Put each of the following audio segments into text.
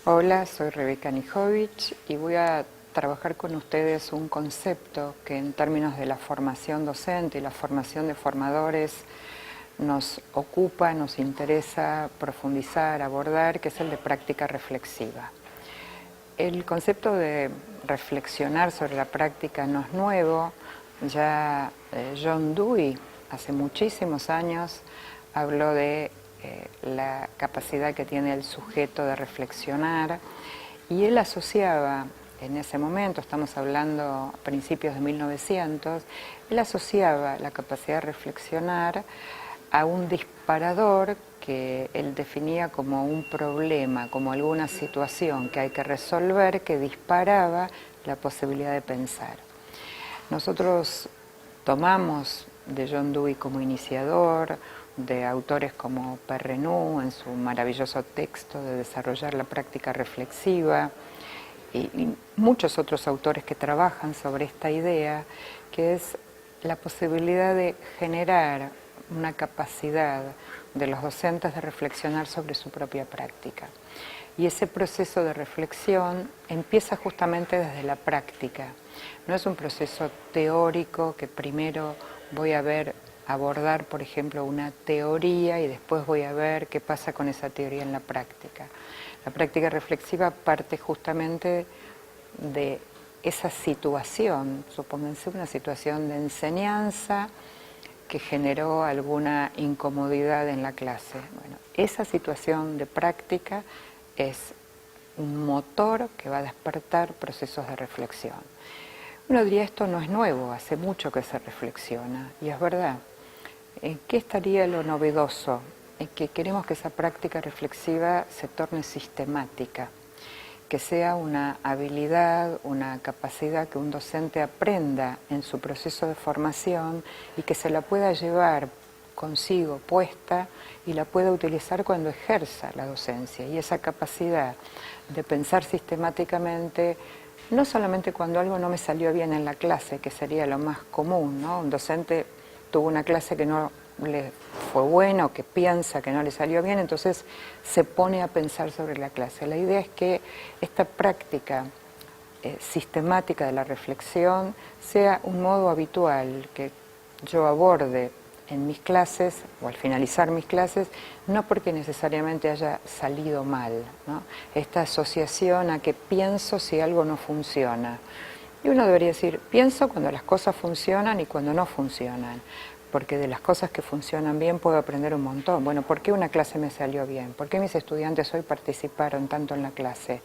Hola, soy Rebeca Nijovic y voy a trabajar con ustedes un concepto que en términos de la formación docente y la formación de formadores nos ocupa, nos interesa profundizar, abordar, que es el de práctica reflexiva. El concepto de reflexionar sobre la práctica no es nuevo, ya John Dewey hace muchísimos años habló de la capacidad que tiene el sujeto de reflexionar y él asociaba en ese momento, estamos hablando a principios de 1900, él asociaba la capacidad de reflexionar a un disparador que él definía como un problema, como alguna situación que hay que resolver que disparaba la posibilidad de pensar. Nosotros tomamos de John Dewey como iniciador, de autores como Perrenou en su maravilloso texto de desarrollar la práctica reflexiva y muchos otros autores que trabajan sobre esta idea, que es la posibilidad de generar una capacidad de los docentes de reflexionar sobre su propia práctica. Y ese proceso de reflexión empieza justamente desde la práctica. No es un proceso teórico que primero voy a abordar, por ejemplo, una teoría y después voy a ver qué pasa con esa teoría en la práctica. La práctica reflexiva parte justamente de esa situación, supónganse una situación de enseñanza que generó alguna incomodidad en la clase. Bueno, esa situación de práctica es un motor que va a despertar procesos de reflexión. Uno diría, esto no es nuevo, hace mucho que se reflexiona, y es verdad. ¿En qué estaría lo novedoso? En que queremos que esa práctica reflexiva se torne sistemática, que sea una habilidad, una capacidad que un docente aprenda en su proceso de formación y que se la pueda llevar consigo puesta y la pueda utilizar cuando ejerza la docencia. Y esa capacidad de pensar sistemáticamente, no solamente cuando algo no me salió bien en la clase, que sería lo más común, ¿no? Un docente tuvo una clase que no le fue buena o que piensa que no le salió bien, entonces se pone a pensar sobre la clase. La idea es que esta práctica sistemática de la reflexión sea un modo habitual que yo aborde en mis clases o al finalizar mis clases, no porque necesariamente haya salido mal, ¿no? Esta asociación a que pienso si algo no funciona. Y uno debería decir, pienso cuando las cosas funcionan y cuando no funcionan, porque de las cosas que funcionan bien puedo aprender un montón. Bueno, ¿por qué una clase me salió bien? ¿Por qué mis estudiantes hoy participaron tanto en la clase?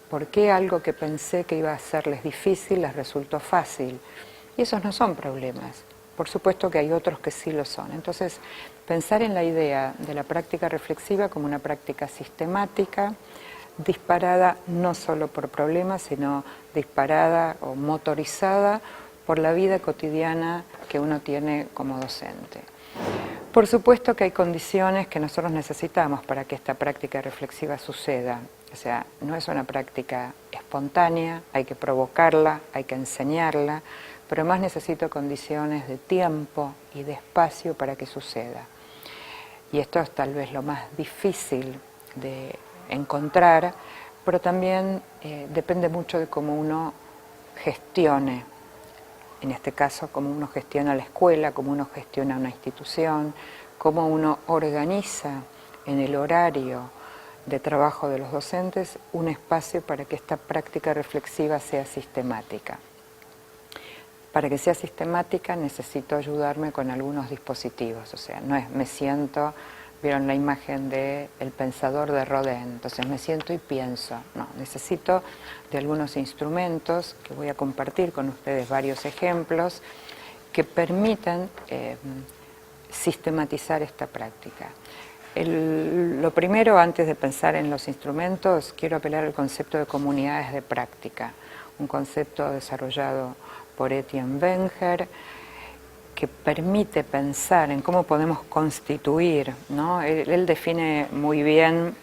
¿Por qué algo que pensé que iba a serles difícil les resultó fácil? Y esos no son problemas. Por supuesto que hay otros que sí lo son. Entonces, pensar en la idea de la práctica reflexiva como una práctica sistemática, disparada no solo por problemas, sino disparada o motorizada por la vida cotidiana que uno tiene como docente. Por supuesto que hay condiciones que nosotros necesitamos para que esta práctica reflexiva suceda. O sea, no es una práctica espontánea, hay que provocarla, hay que enseñarla, pero además necesito condiciones de tiempo y de espacio para que suceda. Y esto es tal vez lo más difícil de encontrar, pero también depende mucho de cómo uno gestione, en este caso, cómo uno gestiona la escuela, cómo uno gestiona una institución, cómo uno organiza en el horario de trabajo de los docentes un espacio para que esta práctica reflexiva sea sistemática. Para que sea sistemática necesito ayudarme con algunos dispositivos, o sea, no es me siento, vieron la imagen del pensador de Rodin, entonces me siento y pienso, no, necesito de algunos instrumentos que voy a compartir con ustedes varios ejemplos que permitan sistematizar esta práctica. Lo primero, antes de pensar en los instrumentos, quiero apelar al concepto de comunidades de práctica, un concepto desarrollado por Etienne Wenger, que permite pensar en cómo podemos constituir, ¿no? Él define muy bien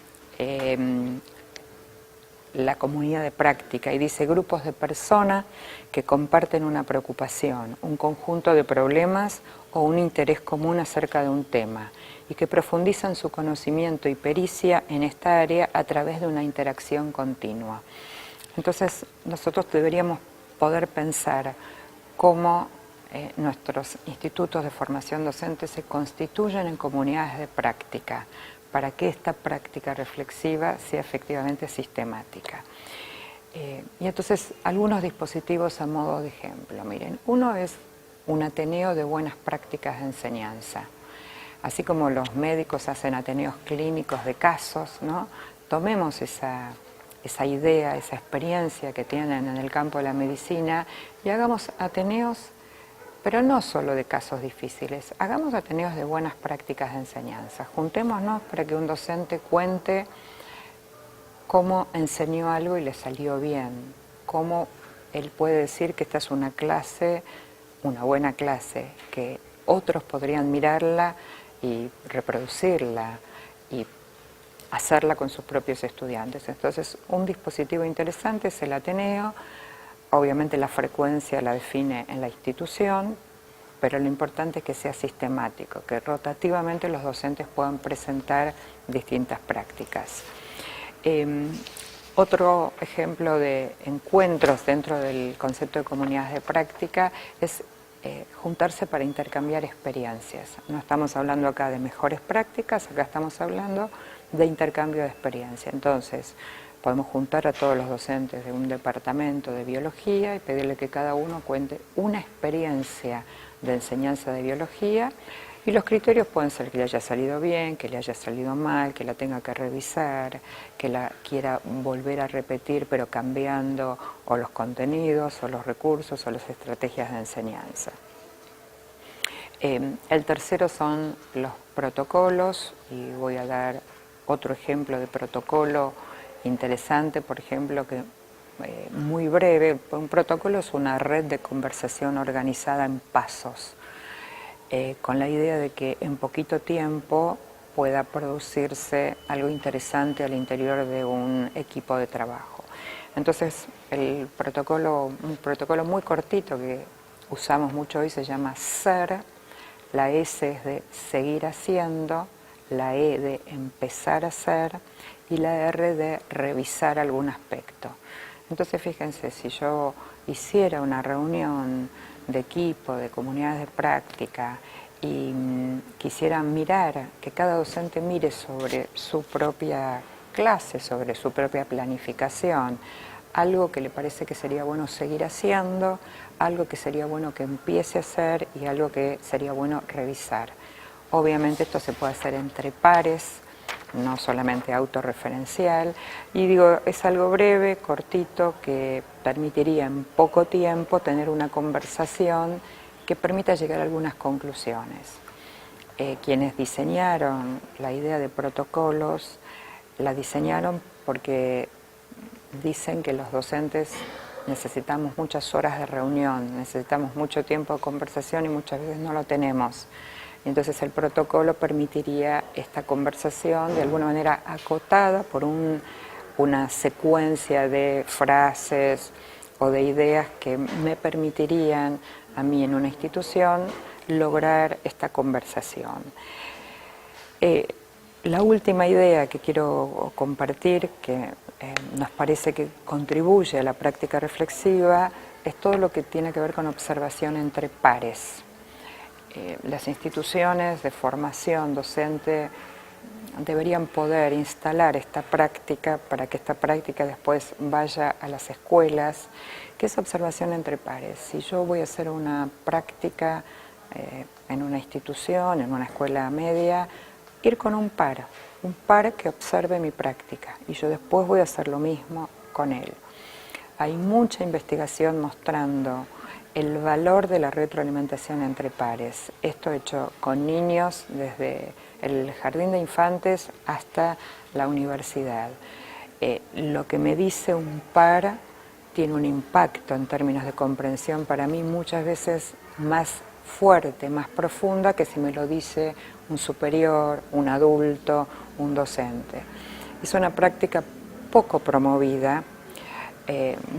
la comunidad de práctica y dice grupos de personas que comparten una preocupación, un conjunto de problemas o un interés común acerca de un tema y que profundizan su conocimiento y pericia en esta área a través de una interacción continua. Entonces, nosotros deberíamos poder pensar cómo nuestros institutos de formación docente se constituyen en comunidades de práctica, para que esta práctica reflexiva sea efectivamente sistemática. Y entonces, algunos dispositivos a modo de ejemplo. Miren, uno es un ateneo de buenas prácticas de enseñanza. Así como los médicos hacen ateneos clínicos de casos, ¿no? Tomemos esa idea, esa experiencia que tienen en el campo de la medicina y hagamos ateneos, pero no solo de casos difíciles, hagamos ateneos de buenas prácticas de enseñanza. Juntémonos para que un docente cuente cómo enseñó algo y le salió bien, cómo él puede decir que esta es una clase, una buena clase, que otros podrían mirarla y reproducirla y hacerla con sus propios estudiantes. Entonces, un dispositivo interesante es el Ateneo. Obviamente la frecuencia la define en la institución, pero lo importante es que sea sistemático, que rotativamente los docentes puedan presentar distintas prácticas. Otro ejemplo de encuentros dentro del concepto de comunidades de práctica es juntarse para intercambiar experiencias. No estamos hablando acá de mejores prácticas, acá estamos hablando de intercambio de experiencia. Entonces, podemos juntar a todos los docentes de un departamento de biología y pedirle que cada uno cuente una experiencia de enseñanza de biología, y los criterios pueden ser que le haya salido bien, que le haya salido mal, que la tenga que revisar, que la quiera volver a repetir pero cambiando o los contenidos o los recursos o las estrategias de enseñanza. El tercero son los protocolos, y voy a dar otro ejemplo de protocolo interesante, por ejemplo, que muy breve. Un protocolo es una red de conversación organizada en pasos, con la idea de que en poquito tiempo pueda producirse algo interesante al interior de un equipo de trabajo. Entonces, un protocolo muy cortito que usamos mucho hoy se llama SER. La S es de seguir haciendo, la E de empezar a hacer y la R de revisar algún aspecto. Entonces, fíjense, si yo hiciera una reunión de equipo, de comunidades de práctica, y quisiera mirar, que cada docente mire sobre su propia clase, sobre su propia planificación, algo que le parece que sería bueno seguir haciendo, algo que sería bueno que empiece a hacer y algo que sería bueno revisar. Obviamente esto se puede hacer entre pares, no solamente autorreferencial, y digo, es algo breve, cortito, que permitiría en poco tiempo tener una conversación que permita llegar a algunas conclusiones. Quienes diseñaron la idea de protocolos, la diseñaron porque dicen que los docentes necesitamos muchas horas de reunión, necesitamos mucho tiempo de conversación y muchas veces no lo tenemos. Entonces el protocolo permitiría esta conversación de alguna manera acotada por una secuencia de frases o de ideas que me permitirían a mí en una institución lograr esta conversación. La última idea que quiero compartir, que nos parece que contribuye a la práctica reflexiva, es todo lo que tiene que ver con observación entre pares. Las instituciones de formación docente deberían poder instalar esta práctica para que esta práctica después vaya a las escuelas, que es observación entre pares. Si yo voy a hacer una práctica en una institución, en una escuela media, ir con un par que observe mi práctica y yo después voy a hacer lo mismo con él. Hay mucha investigación mostrando el valor de la retroalimentación entre pares. Esto hecho con niños desde el jardín de infantes hasta la universidad. Lo que me dice un par tiene un impacto en términos de comprensión para mí muchas veces más fuerte, más profunda que si me lo dice un superior, un adulto, un docente. Es una práctica poco promovida.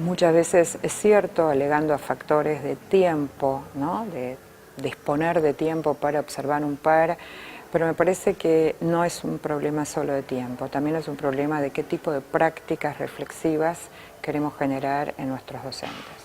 Muchas veces es cierto, alegando a factores de tiempo, ¿no? De disponer de tiempo para observar un par, Pero me parece que no es un problema solo de tiempo, también es un problema de qué tipo de prácticas reflexivas queremos generar en nuestros docentes.